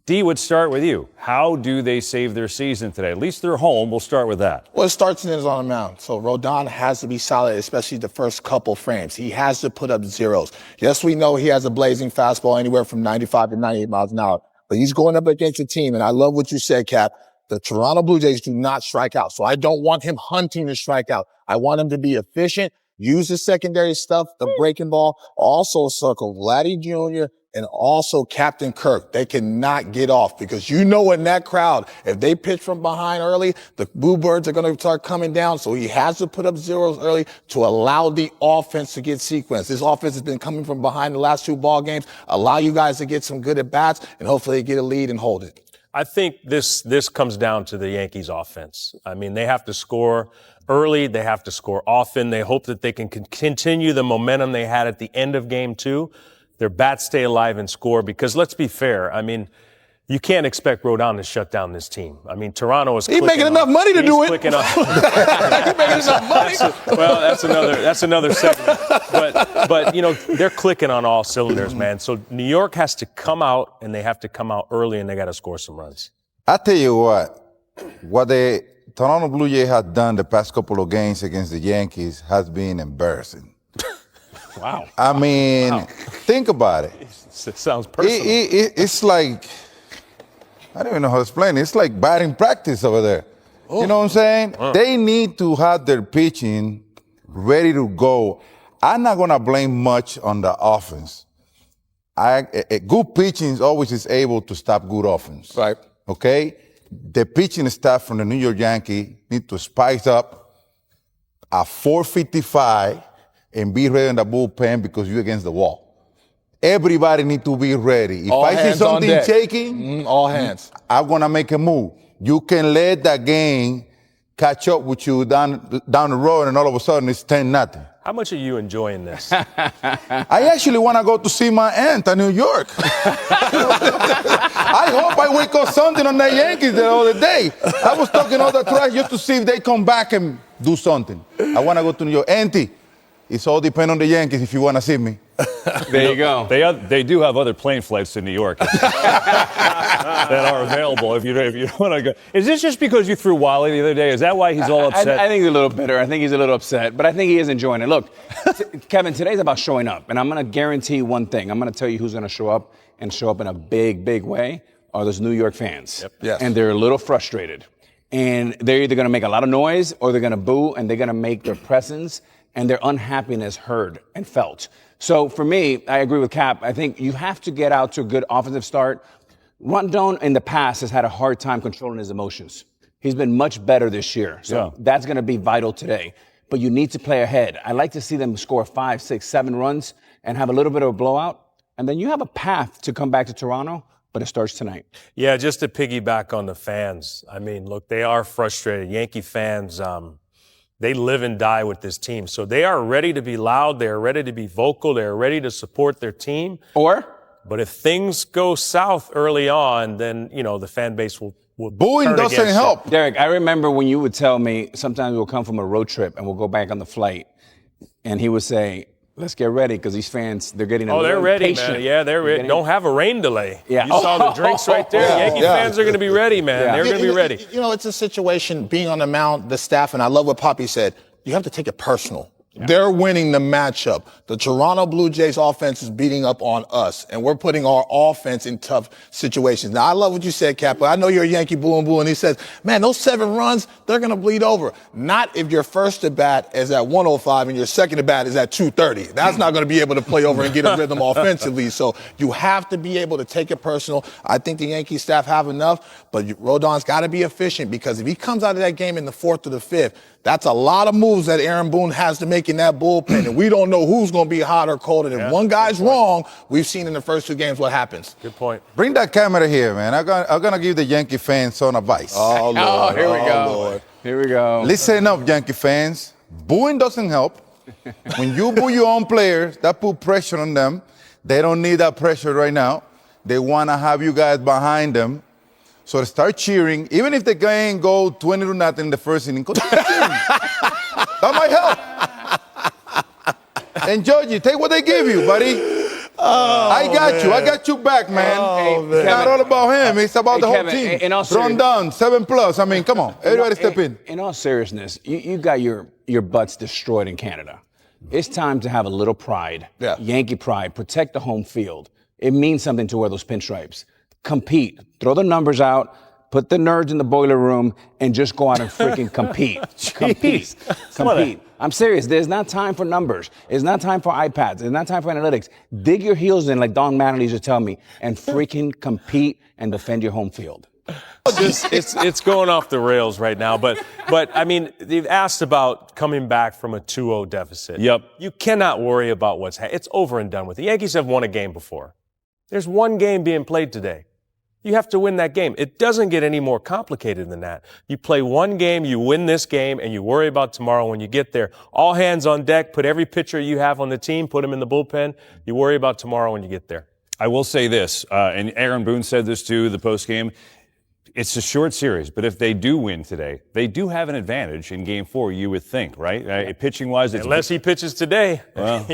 D would start with you. How do they save their season today? At least they're home. We'll start with that. Well, it starts and ends on the mound. So Rodon has to be solid, especially the first couple frames. He has to put up zeros. Yes, we know he has a blazing fastball anywhere from 95 to 98 miles an hour, but he's going up against a team. And I love what you said, Cap. The Toronto Blue Jays do not strike out. So I don't want him hunting to strike out. I want him to be efficient, use the secondary stuff, the breaking ball, also circle Vladdy Jr., and also Captain Kirk. They cannot get off because you know in that crowd, if they pitch from behind early, the Bluebirds are going to start coming down. So he has to put up zeros early to allow the offense to get sequenced. This offense has been coming from behind the last 2 ball games. Allow you guys to get some good at-bats and hopefully get a lead and hold it. I think this comes down to the Yankees offense. I mean, they have to score early. They have to score often. They hope that they can continue the momentum they had at the end of game 2. Their bats stay alive and score because let's be fair. I mean, you can't expect Rodon to shut down this team. I mean, Toronto is He's making enough money to do it. He's making enough money. Well, that's another segment. But you know, they're clicking on all cylinders, man. So New York has to come out and they have to come out early and they got to score some runs. I tell you what the Toronto Blue Jays have done the past couple of games against the Yankees has been embarrassing. Wow. I mean, think about it. It sounds personal. It's like, I don't even know how to explain it. It's like batting practice over there. You know what I'm saying? They need to have their pitching ready to go. I'm not going to blame much on the offense. A good pitching always is able to stop good offense. Right. Okay? The pitching staff from the New York Yankees need to spice up a 455 and be ready in the bullpen because you're against the wall. Everybody need to be ready. If All I see hands on something deck. shaking, all hands. I'm going to make a move. You can let that game catch up with you down the road, and all of a sudden it's 10-0. How much are you enjoying this? I actually want to go to see my aunt in New York. I hope I wake up something on the Yankees the other day. I was talking all the trash just to see if they come back and do something. I want to go to New York. Auntie, it's all depend on the Yankees if you want to see me. There you go. They do have other plane flights to New York that are available if you want to go. Is this just because you threw Wally the other day? Is that why he's all upset? I think he's a little bitter. I think he's a little upset, but I think he is enjoying it. Look, Kevin, today's about showing up, and I'm going to guarantee one thing. I'm going to tell you who's going to show up and show up in a big, big way are those New York fans. Yep. Yes. And they're a little frustrated. And they're either going to make a lot of noise or they're going to boo, and they're going to make their presence and their unhappiness heard and felt. So for me, I agree with Cap. I think you have to get out to a good offensive start. Rondon in the past has had a hard time controlling his emotions. He's been much better this year. So that's going to be vital today. But you need to play ahead. I like to see them score 5, 6, 7 runs and have a little bit of a blowout. And then you have a path to come back to Toronto, but it starts tonight. Yeah, just to piggyback on the fans. I mean, look, they are frustrated. Yankee fans, they live and die with this team. So they are ready to be loud. They are ready to be vocal. They are ready to support their team. But if things go south early on, then, you know, the fan base will Booing doesn't help. Derek, I remember when you would tell me sometimes we'll come from a road trip and we'll go back on the flight. And he would say, let's get ready because these fans, they're getting a little they're ready, impatient. man. Yeah, they're ready. Don't have a rain delay. Yeah. You saw the drinks right there. Yankee fans are going to be ready, man. Yeah. They're going to be ready. You know, it's a situation being on the mound, the staff, and I love what Poppy said. You have to take it personal. They're winning the matchup. The Toronto Blue Jays offense is beating up on us, and we're putting our offense in tough situations. Now, I love what you said, Cap, but I know you're a Yankee boo and boo, and he says, man, those 7 runs, they're going to bleed over. Not if your first at bat is at 105 and your second at bat is at 230. That's not going to be able to play over and get a rhythm offensively. So you have to be able to take it personal. I think the Yankee staff have enough, but Rodon's got to be efficient because if he comes out of that game in the 4th or the 5th, that's a lot of moves that Aaron Boone has to make in that bullpen, and we don't know who's going to be hot or cold. And if one guy's wrong, we've seen in the first 2 games what happens. Good point. Bring that camera here, man. I'm going to give the Yankee fans some advice. Oh, Lord. Here we go. Lord. Here we go. Listen up, Yankee fans. Booing doesn't help. When you boo your own players, that put pressure on them. They don't need that pressure right now. They want to have you guys behind them. So start cheering. Even if the game go 20-0 in the first inning, that might help. And Georgie, take what they give you, buddy. I got you back, man. It's not all about him. It's about the whole Kevin, team. Run down, 7+. I mean, come on. Everybody step in. In all seriousness, you got your butts destroyed in Canada. It's time to have a little pride. Yeah. Yankee pride. Protect the home field. It means something to wear those pinstripes. Compete. Throw the numbers out. Put the nerds in the boiler room and just go out and freaking compete. Compete. I'm serious. There's not time for numbers. It's not time for iPads. It's not time for analytics. Dig your heels in, like Don Mattingly used to tell me, and freaking compete and defend your home field. It's going off the rails right now. But I mean, they've asked about coming back from a 2-0 deficit. Yep. You cannot worry about it's over and done with. The Yankees have won a game before. There's one game being played today. You have to win that game. It doesn't get any more complicated than that. You play one game, you win this game, and you worry about tomorrow when you get there. All hands on deck. Put every pitcher you have on the team, put them in the bullpen. You worry about tomorrow when you get there. I will say this, and Aaron Boone said this too, the postgame. It's a short series, but if they do win today, they do have an advantage in Game 4, you would think, right? Pitching-wise, it's... Unless he pitches today. Well,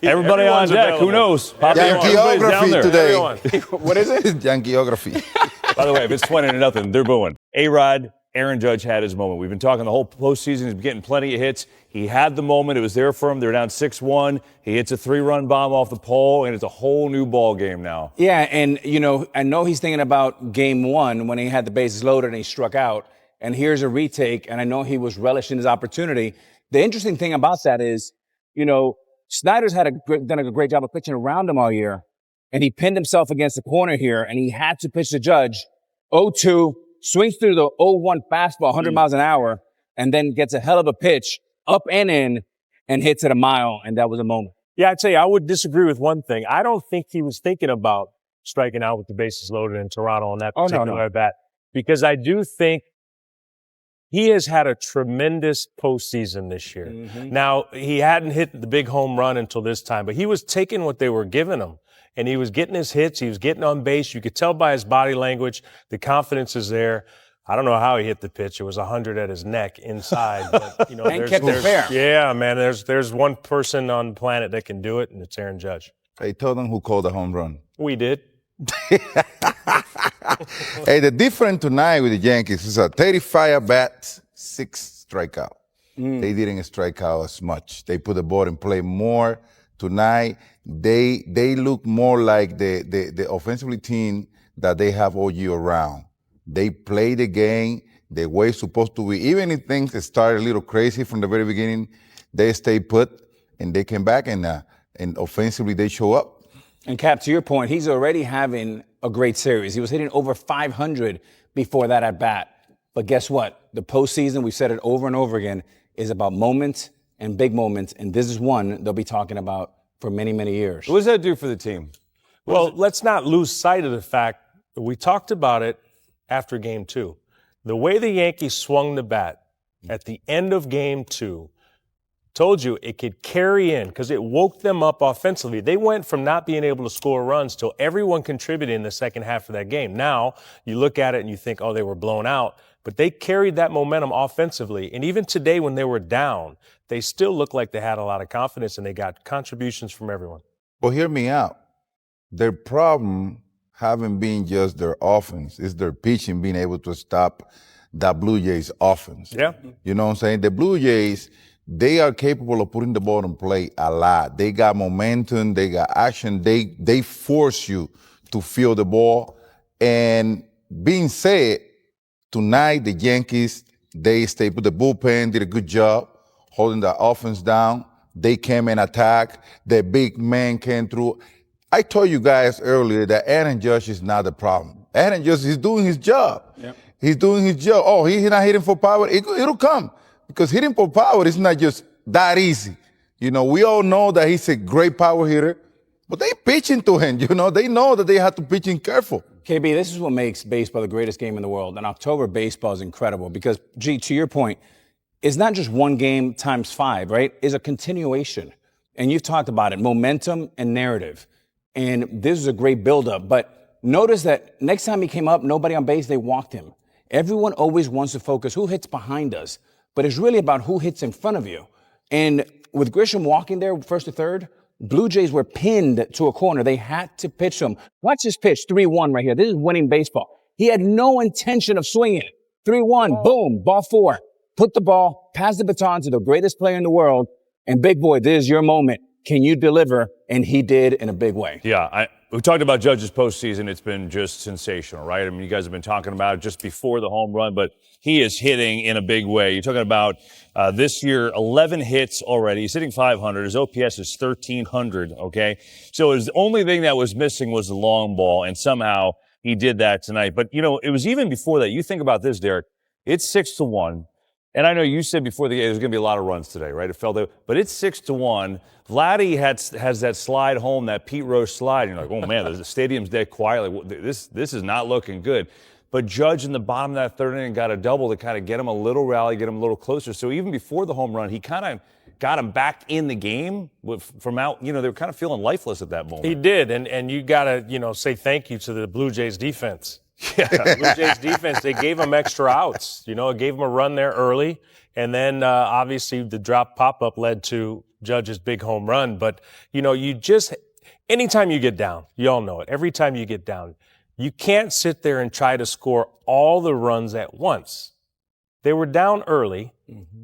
everybody on deck, available. Who knows? Yankeeography today. What is it? Yankeeography. By the way, if it's 20-0, they're booing. A-Rod, Aaron Judge had his moment. We've been talking the whole postseason. He's been getting plenty of hits. He had the moment. It was there for him. They're down 6-1. He hits a 3-run bomb off the pole, and it's a whole new ball game now. Yeah, and, I know he's thinking about Game 1 when he had the bases loaded and he struck out. And here's a retake, and I know he was relishing his opportunity. The interesting thing about that is, Snyder's done a great job of pitching around him all year, and he pinned himself against the corner here, and he had to pitch the Judge. 0-2, swings through the 0-1 fastball, 100 miles an hour, and then gets a hell of a pitch up and in and hits it a mile, and that was a moment. Yeah, I'd say I would disagree with one thing. I don't think he was thinking about striking out with the bases loaded in Toronto on that particular at bat, because I do think he has had a tremendous postseason this year. Mm-hmm. Now, he hadn't hit the big home run until this time, but he was taking what they were giving him, and he was getting his hits. He was getting on base. You could tell by his body language, the confidence is there. I don't know how he hit the pitch. It was 100 at his neck inside. But, and kept it fair. Yeah, man. There's one person on the planet that can do it, and it's Aaron Judge. Hey, tell them who called the home run. We did. Hey, the difference tonight with the Yankees is a 35 at-bats, 6 strikeout. They didn't strike out as much. They put the ball in play more tonight. They look more like the offensively team that they have all year round. They play the game the way it's supposed to be. Even if things started a little crazy from the very beginning, they stay put and they came back and offensively they show up. And Cap, to your point, he's already having a great series. He was hitting over 500 before that at bat. But guess what? The postseason, we've said it over and over again, is about moments and big moments. And this is one they'll be talking about for many, many years. What does that do for the team? Well, let's not lose sight of the fact that we talked about it after Game 2. The way the Yankees swung the bat at the end of Game 2, told you it could carry in because it woke them up offensively. They went from not being able to score runs till everyone contributed in the second half of that game. Now, you look at it and you think, oh, they were blown out. But they carried that momentum offensively. And even today when they were down, they still looked like they had a lot of confidence and they got contributions from everyone. Well, hear me out. Their problem haven't been just their offense. It's their pitching being able to stop the Blue Jays offense. Yeah. You know what I'm saying? The Blue Jays, they are capable of putting the ball in play a lot. They got momentum. They got action. They force you to feel the ball. And being said, tonight, the Yankees, they stayed with the bullpen, did a good job holding the offense down. They came in attack. The big man came through. I told you guys earlier that Aaron Judge is not the problem. Aaron Judge is doing his job. Yep. He's doing his job. Oh, he's not hitting for power. It'll come. Because hitting for power is not just that easy. We all know that he's a great power hitter, but they pitching to him. They know that they have to pitch him careful. KB, this is what makes baseball the greatest game in the world. And October baseball is incredible because, G, to your point, it's not just one game times 5, right? It's a continuation. And you've talked about it, momentum and narrative. And this is a great buildup. But notice that next time he came up, nobody on base, they walked him. Everyone always wants to focus who hits behind us. But it's really about who hits in front of you. And with Grisham walking there first to third, Blue Jays were pinned to a corner. They had to pitch him. Watch this pitch, 3-1 right here. This is winning baseball. He had no intention of swinging it. 3-1, boom, ball 4. Put the ball, pass the baton to the greatest player in the world, and big boy, this is your moment. Can you deliver? And he did in a big way. Yeah, we talked about Judge's postseason. It's been just sensational, right? I mean, you guys have been talking about it just before the home run, but he is hitting in a big way. You're talking about this year, 11 hits already. He's hitting 500. His OPS is 1,300, okay? So his only thing that was missing was the long ball, and somehow he did that tonight. But, you know, it was even before that. You think about this, Derek. It's 6-1. And I know you said before the game there's going to be a lot of runs today, right? It felt, but it's 6-1. Vladdy has that slide home, that Pete Rose slide. You're like, oh man, the stadium's dead quietly. This is not looking good. But Judge in the bottom of that third inning got a double to kind of get him a little rally, get him a little closer. So even before the home run, he kind of got him back in the game from out. You know, they were kind of feeling lifeless at that moment. He did, and you got to, you know, say thank you to the Blue Jays defense. Yeah, Blue Jays defense, they gave him extra outs. You know, it gave him a run there early. And then, obviously, the drop pop-up led to Judge's big home run. But, you know, anytime you get down, you all know it, every time you get down, you can't sit there and try to score all the runs at once. They were down early,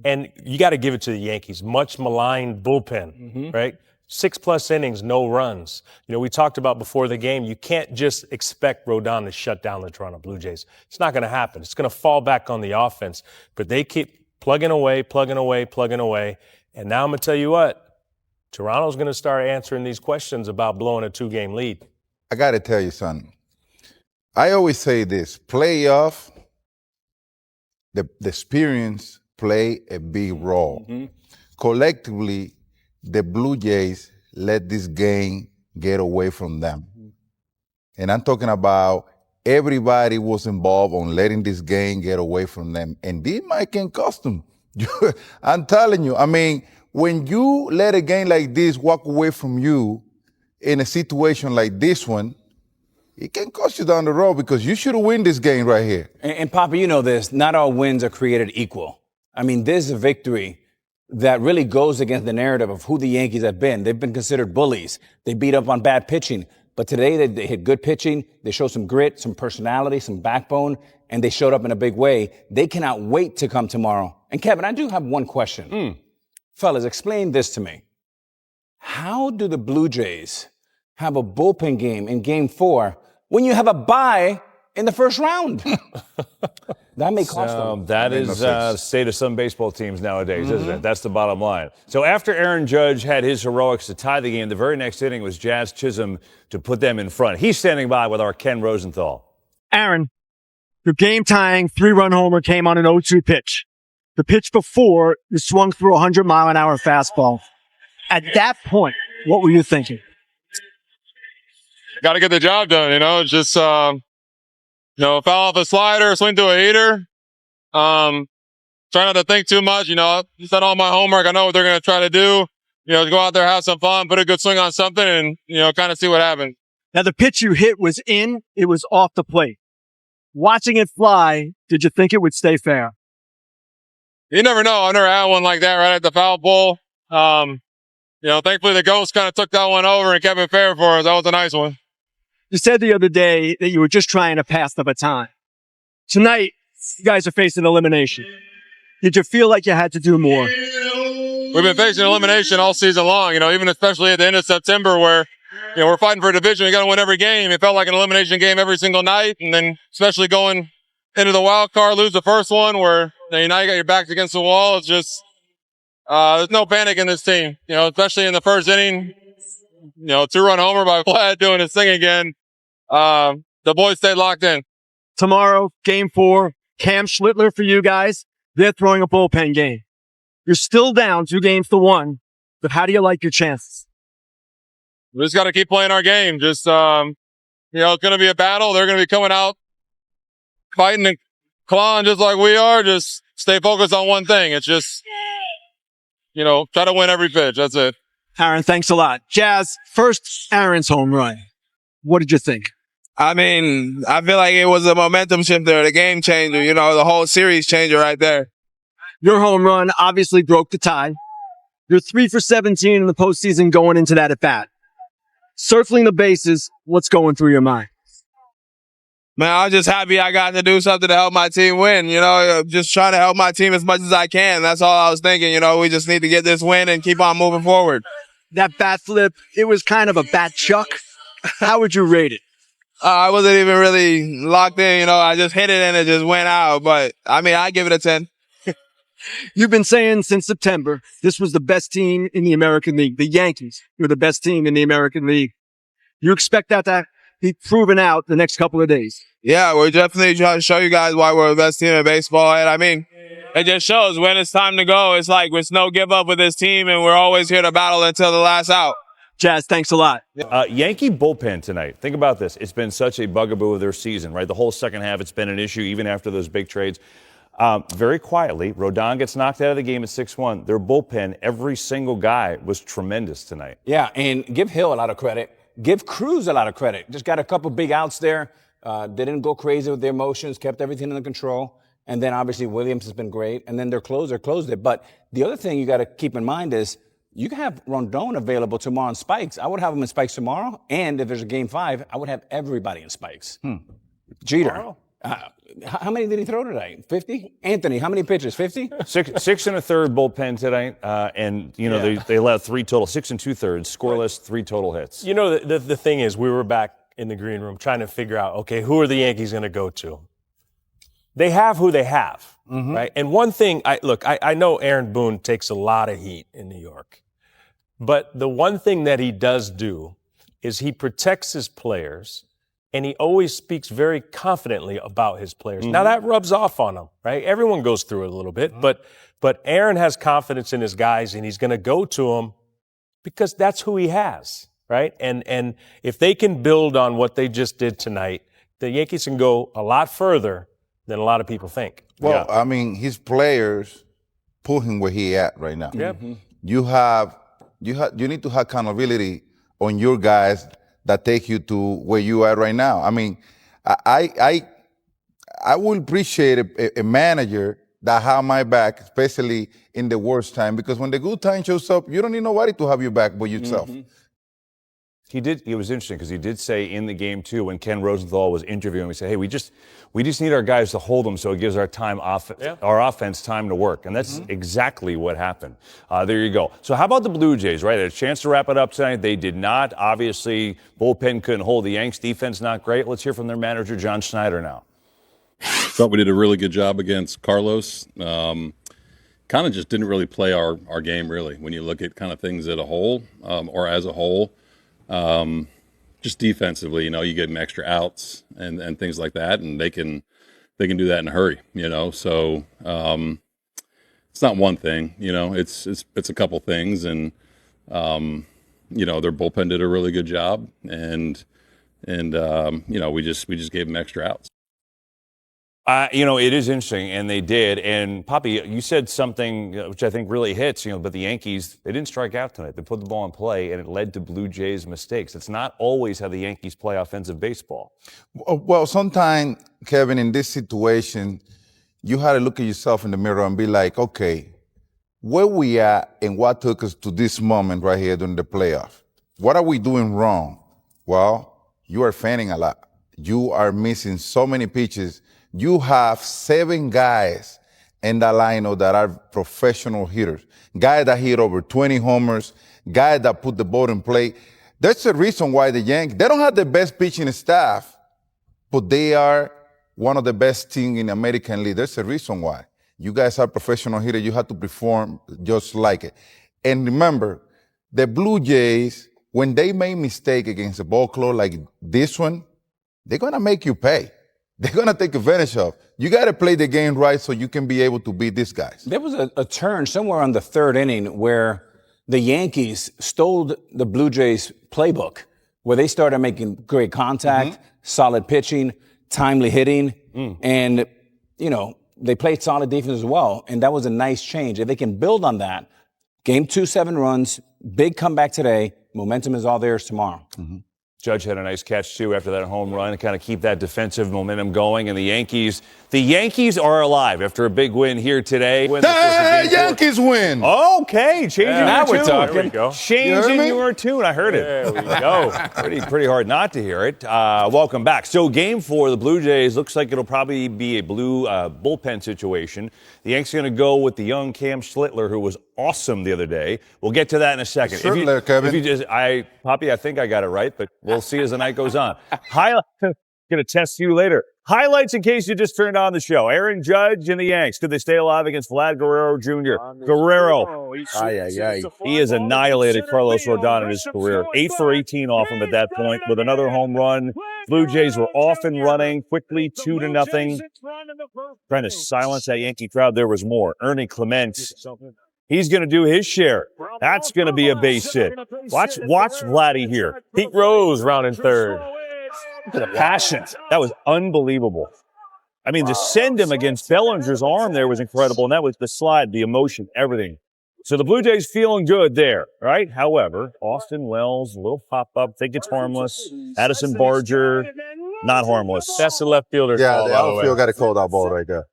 and you got to give it to the Yankees. Much maligned bullpen, right? 6+ innings, no runs. You know, we talked about before the game, you can't just expect Rodon to shut down the Toronto Blue Jays. It's not going to happen. It's going to fall back on the offense. But they keep plugging away. And now I'm going to tell you what, Toronto's going to start answering these questions about blowing a 2-game lead. I got to tell you something. I always say this, playoff, the experience play a big role. Collectively, the Blue Jays let this game get away from them. And I'm talking about everybody was involved on letting this game get away from them. And this might can cost them. I'm telling you, I mean, when you let a game like this walk away from you in a situation like this one, it can cost you down the road because you should win this game right here. And Papa, you know this, not all wins are created equal. I mean, this is a victory that really goes against the narrative of who the Yankees have been. They've been considered bullies. They beat up on bad pitching. But today they hit good pitching. They showed some grit, some personality, some backbone, and they showed up in a big way. They cannot wait to come tomorrow. And Kevin, I do have one question. Fellas, explain this to me. How do the Blue Jays have a bullpen game in Game 4 when you have a bye in the first round? That may cost them. That is the state of some baseball teams nowadays, isn't it? That's the bottom line. So after Aaron Judge had his heroics to tie the game, the very next inning was Jazz Chisholm to put them in front. He's standing by with our Ken Rosenthal. Aaron, your game-tying 3-run homer came on an 0-2 pitch. The pitch before, you swung through a 100-mile-an-hour fastball. At that point, what were you thinking? Got to get the job done, you know. It's just, you know, foul off a slider, swing to a heater. Try not to think too much, you know. Just done all my homework. I know what they're going to try to do. You know, go out there, have some fun, put a good swing on something, and, you know, kind of see what happens. Now, the pitch you hit was in. It was off the plate. Watching it fly, did you think it would stay fair? You never know. I never had one like that right at the foul pole. You know, thankfully the Ghost kind of took that one over and kept it fair for us. That was a nice one. You said the other day that you were just trying to pass the baton. Tonight, you guys are facing elimination. Did you feel like you had to do more? We've been facing elimination all season long, you know, even especially at the end of September where, you know, we're fighting for a division. We got to win every game. It felt like an elimination game every single night. And then especially going into the wild card, lose the first one where, you know, you got your backs against the wall. It's just, there's no panic in this team, you know, especially in the first inning, you know, 2-run homer by Vlad doing his thing again. The boys stayed locked in. Tomorrow, Game 4, Cam Schlittler for you guys. They're throwing a bullpen game. You're still down 2-1, but how do you like your chances? We just got to keep playing our game. Just, you know, it's going to be a battle. They're going to be coming out fighting and clawing just like we are. Just stay focused on one thing. It's just, you know, try to win every pitch. That's it. Aaron, thanks a lot. Jazz, first Aaron's home run. What did you think? I mean, I feel like it was a momentum shifter, the game changer, you know, the whole series changer right there. Your home run obviously broke the tie. You're 3 for 17 in the postseason going into that at bat. Circling the bases, what's going through your mind? Man, I was just happy I got to do something to help my team win. You know, just trying to help my team as much as I can. That's all I was thinking. You know, we just need to get this win and keep on moving forward. That bat flip, it was kind of a bat chuck. How would you rate it? I wasn't even really locked in. You know, I just hit it and it just went out. But, I mean, I give it a 10. You've been saying since September, this was the best team in the American League. The Yankees were the best team in the American League. You expect that to be proven out the next couple of days? Yeah, we're definitely trying to show you guys why we're the best team in baseball. And I mean, it just shows when it's time to go. It's like there's no give up with this team, and we're always here to battle until the last out. Jazz, thanks a lot. Yankee bullpen tonight. Think about this. It's been such a bugaboo of their season, right? The whole second half, it's been an issue, even after those big trades. Very quietly, Rodon gets knocked out of the game at 6-1. Their bullpen, every single guy was tremendous tonight. Yeah, and give Hill a lot of credit. Give Cruz a lot of credit. Just got a couple big outs there. They didn't go crazy with their motions, kept everything under control. And then obviously Williams has been great. And then their closer closed it. But the other thing you got to keep in mind is you can have Rondon available tomorrow in spikes. I would have him in spikes tomorrow. And if there's a game 5, I would have everybody in spikes. Jeter. How many did he throw today? 50? Anthony, how many pitches? 50? Six and a third bullpen tonight, and they allowed 3 total, 6 2/3 scoreless, 3 total hits. You know, the thing is, we were back in the green room trying to figure out, okay, who are the Yankees going to go to? They have who they have, right? And one thing, I know Aaron Boone takes a lot of heat in New York, but the one thing that he does do is he protects his players. And he always speaks very confidently about his players. Now that rubs off on him, right? Everyone goes through it a little bit, but Aaron has confidence in his guys, and he's going to go to them because that's who he has, right? And if they can build on what they just did tonight, the Yankees can go a lot further than a lot of people think. Well, I mean, his players put him where he at right now. Yeah. You need to have accountability on your guys that take you to where you are right now. I mean, I would appreciate a manager that have my back, especially in the worst time, because when the good time shows up, you don't need nobody to have your back but yourself. He did. It was interesting because he did say in the game too, when Ken Rosenthal was interviewing, we said, "Hey, we just need our guys to hold them so it gives our offense time to work," and that's exactly what happened. There you go. So how about the Blue Jays? Right, a chance to wrap it up tonight. They did not. Obviously, bullpen couldn't hold the Yanks. Defense not great. Let's hear from their manager, John Schneider, now. Thought we did a really good job against Carlos. Kind of just didn't really play our game really when you look at kind of things as a whole or as a whole. Just defensively, you get them extra outs and things like that, and they can do that in a hurry, So it's not one thing, it's a couple things, and their bullpen did a really good job, and we just gave them extra outs. It is interesting, and they did. And Poppy, you said something which I think really hits, but the Yankees, they didn't strike out tonight. They put the ball in play, and it led to Blue Jays mistakes. It's not always how the Yankees play offensive baseball. Well, sometimes, Kevin, in this situation, you had to look at yourself in the mirror and be like, okay, where we at and what took us to this moment right here during the playoff? What are we doing wrong? Well, you are fanning a lot. You are missing so many pitches. You have 7 guys in that lineup that are professional hitters. Guys that hit over 20 homers, guys that put the ball in play. That's the reason why the Yankees, they don't have the best pitching staff, but they are one of the best teams in the American League. That's the reason why. You guys are professional hitters. You have to perform just like it. And remember, the Blue Jays, when they make mistake against a ball club like this one, they're going to make you pay. They're going to take advantage of. You got to play the game right so you can be able to beat these guys. There was a turn somewhere on the 3rd inning where the Yankees stole the Blue Jays playbook, where they started making great contact, solid pitching, timely hitting, and, they played solid defense as well. And that was a nice change. If they can build on that, game 2, 7 runs, big comeback today, momentum is all theirs tomorrow. Judge had a nice catch, too, after that home run to kind of keep that defensive momentum going. And the Yankees are alive after a big win here today. Hey, Yankees win. Okay, changing now your we're tune. talking. There we go. Changing your tune. I heard it. There we go. Pretty hard not to hear it. Welcome back. So game 4, the Blue Jays, looks like it'll probably be a blue bullpen situation. The Yankees are going to go with the young Cam Schlittler, who was awesome the other day. We'll get to that in a second. Schlittler, Kevin. Poppy, I think I got it right, but we'll see as the night goes on. Going to test you later. Highlights in case you just turned on the show. Aaron Judge and the Yanks. Could they stay alive against Vlad Guerrero Jr.? Guerrero. He has annihilated Carlos Rodon in his career. 8 for 18 off him at that point with another home run. Blue Jays were off and running quickly, 2-0. Trying to silence that Yankee crowd. There was more. Ernie Clement. He's going to do his share. That's going to be a base hit. Watch Vladdy here. Pete Rose rounding third. Look at the passion. That was unbelievable. I mean, to send him against Bellinger's arm there was incredible, and that was the slide, the emotion, everything. So the Blue Jays feeling good there, right? However, Austin Wells, a little pop-up, think it's harmless. Addison Barger, not harmless. That's the left fielder's Yeah, call, the by the way. outfield got to call that ball right there.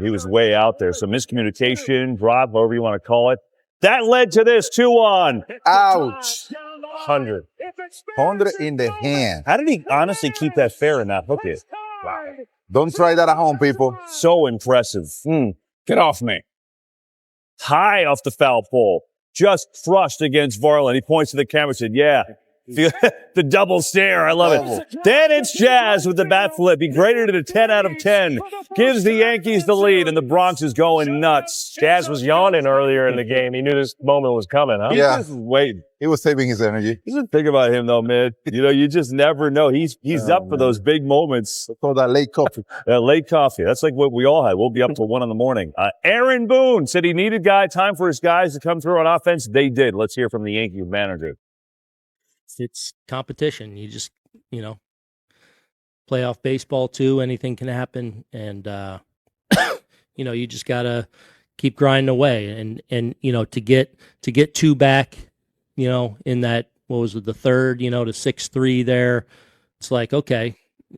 He was way out there. So miscommunication, drop, however you want to call it. That led to this 2-1. Ouch. 100. 100 in the hand. How did he honestly keep that fair and not hook it? Wow. Don't try that at home, people. So impressive. Get off me. High off the foul pole. Just crushed against Varland. He points to the camera and said, yeah. The double stare. I love it. Then it's Jazz with the bat flip. He graded it a 10 out of 10. Gives the Yankees the lead, and the Bronx is going nuts. Jazz was yawning earlier in the game. He knew this moment was coming, huh? Yeah. Just wait. He was saving his energy. Here's the thing about him, though, man. You just never know. He's up for those big moments. Call that late coffee. Late coffee. That's like what we all had. We'll be up till 1 a.m. Aaron Boone said he needed time for his guys to come through on offense. They did. Let's hear from the Yankees manager. It's competition. You just, playoff baseball too. Anything can happen. And, you just got to keep grinding away and, to get 2 back, in that, what was it, the third, to 6-3 there. It's like, okay,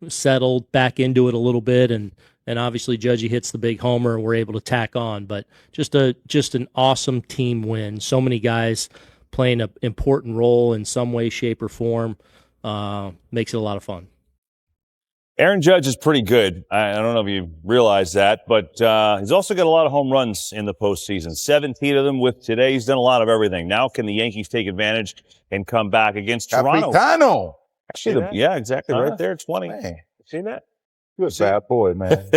settled back into it a little bit. And obviously Judgy hits the big homer and we're able to tack on, but just an awesome team win. So many guys playing an important role in some way, shape, or form, makes it a lot of fun. Aaron Judge is pretty good. I don't know if you realize that, but he's also got a lot of home runs in the postseason. 17 of them with today. He's done a lot of everything. Now can the Yankees take advantage and come back against Toronto? Capitano. Actually, yeah, exactly. Right there, 20. Man. Seen that? Good bad boy, man.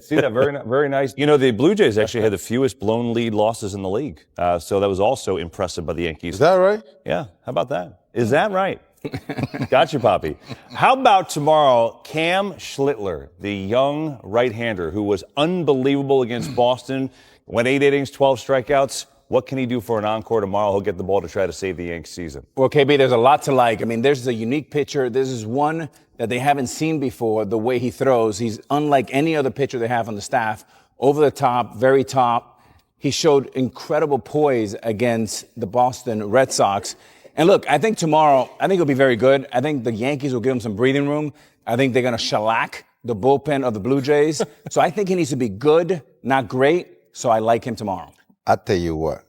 See that? Very nice. The Blue Jays actually had the fewest blown lead losses in the league. So that was also impressive by the Yankees. Is that right? Yeah. How about that? Is that right? Gotcha, Poppy. How about tomorrow, Cam Schlittler, the young right-hander who was unbelievable against Boston, went 8 innings, 12 strikeouts. What can he do for an encore tomorrow? He'll get the ball to try to save the Yankees season. Well, KB, there's a lot to like. I mean, there's a unique pitcher. This is one that they haven't seen before, the way he throws. He's unlike any other pitcher they have on the staff. Over the top, very top. He showed incredible poise against the Boston Red Sox. And look, I think tomorrow, it'll be very good. I think the Yankees will give him some breathing room. I think they're going to shellac the bullpen of the Blue Jays. So I think he needs to be good, not great. So I like him tomorrow. I tell you what,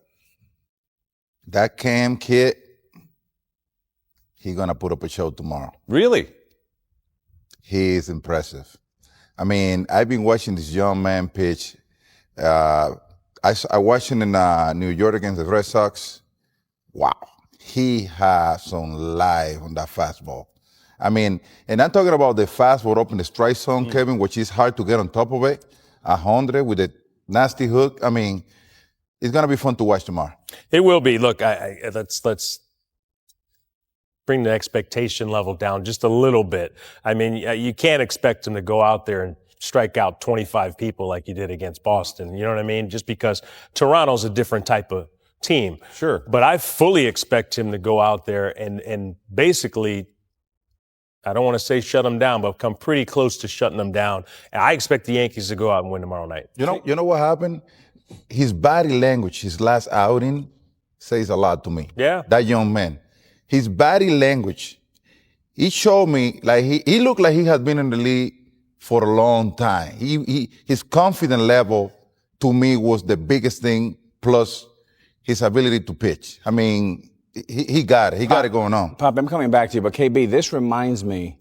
that Cam kid, he's going to put up a show tomorrow. Really? He is impressive. I mean, I've been watching this young man pitch. I watched him in New York against the Red Sox. Wow. He has some life on that fastball. I mean, and I'm talking about the fastball up in the strike zone, Kevin, which is hard to get on top of it. 100 with a nasty hook. I mean, it's going to be fun to watch tomorrow. It will be. Look, let's bring the expectation level down just a little bit. I mean, you can't expect him to go out there and strike out 25 people like you did against Boston. You know what I mean? Just because Toronto's a different type of team. Sure. But I fully expect him to go out there and basically, I don't want to say shut them down, but come pretty close to shutting them down. And I expect the Yankees to go out and win tomorrow night. You know what happened? His body language, his last outing, says a lot to me. Yeah. That young man. his body language, he showed me like he looked like he had been in the league for a long time. His confidence level to me was the biggest thing, plus his ability to pitch. I mean, he got it. He got it going on. Pop, I'm coming back to you, but KB, this reminds me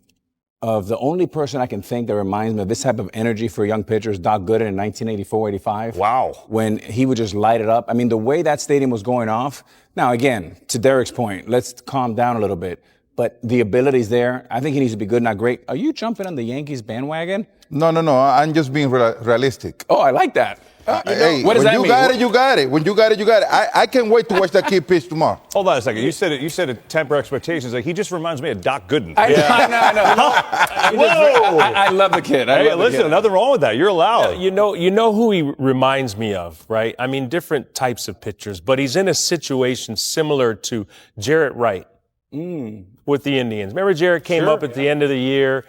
of the only person I can think that reminds me of this type of energy for young pitchers, Doc Gooden in 1984-85. Wow. When he would just light it up. I mean, the way that stadium was going off. Now, again, to Derek's point, let's calm down a little bit. But the ability's there. I think he needs to be good, not great. Are you jumping on the Yankees bandwagon? No. I'm just being realistic. Oh, I like that. Hey, what does that mean? When you got it, you got it. When you got it, you got it. I can't wait to watch that kid pitch tomorrow. Hold on a second. You said to temper expectations. Like, he just reminds me of Doc Gooden. I know. Whoa! I love the kid. Hey, listen, nothing wrong with that. You're allowed. You know who he reminds me of, right? I mean, different types of pitchers, but he's in a situation similar to Jarrett Wright with the Indians. Remember Jarrett came up at the end of the year.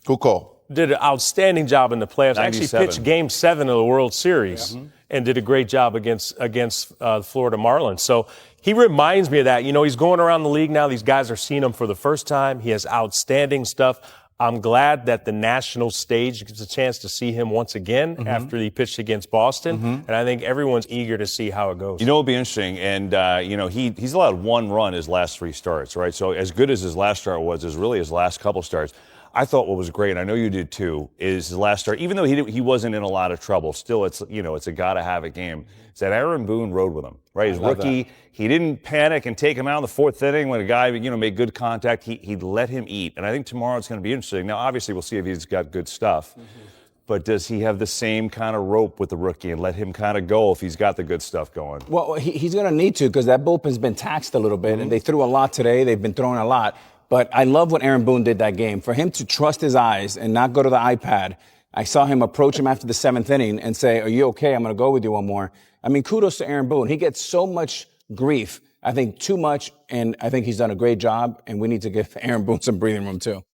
Who called? Did an outstanding job in the playoffs. 97. Actually pitched Game 7 of the World Series and did a great job against the Florida Marlins. So he reminds me of that. You know, he's going around the league now. These guys are seeing him for the first time. He has outstanding stuff. I'm glad that the national stage gets a chance to see him once again after he pitched against Boston. And I think everyone's eager to see how it goes. You know, it'll be interesting. And, he's allowed one run his last 3 starts, right? So as good as his last start was, is really his last couple starts. I thought what was great, and I know you did too, is his last start. Even though he wasn't in a lot of trouble, still it's a gotta have it game. Is that Aaron Boone rode with him, right? His rookie, he didn't panic and take him out in the 4th inning when a guy made good contact. He let him eat, and I think tomorrow it's going to be interesting. Now, obviously, we'll see if he's got good stuff. But does he have the same kind of rope with the rookie and let him kind of go if he's got the good stuff going? Well, he's going to need to because that bullpen's been taxed a little bit, and they threw a lot today. They've been throwing a lot. But I love what Aaron Boone did that game. For him to trust his eyes and not go to the iPad. I saw him approach him after the 7th inning and say, "Are you okay? I'm going to go with you one more." I mean, kudos to Aaron Boone. He gets so much grief. I think too much, and I think he's done a great job, and we need to give Aaron Boone some breathing room too.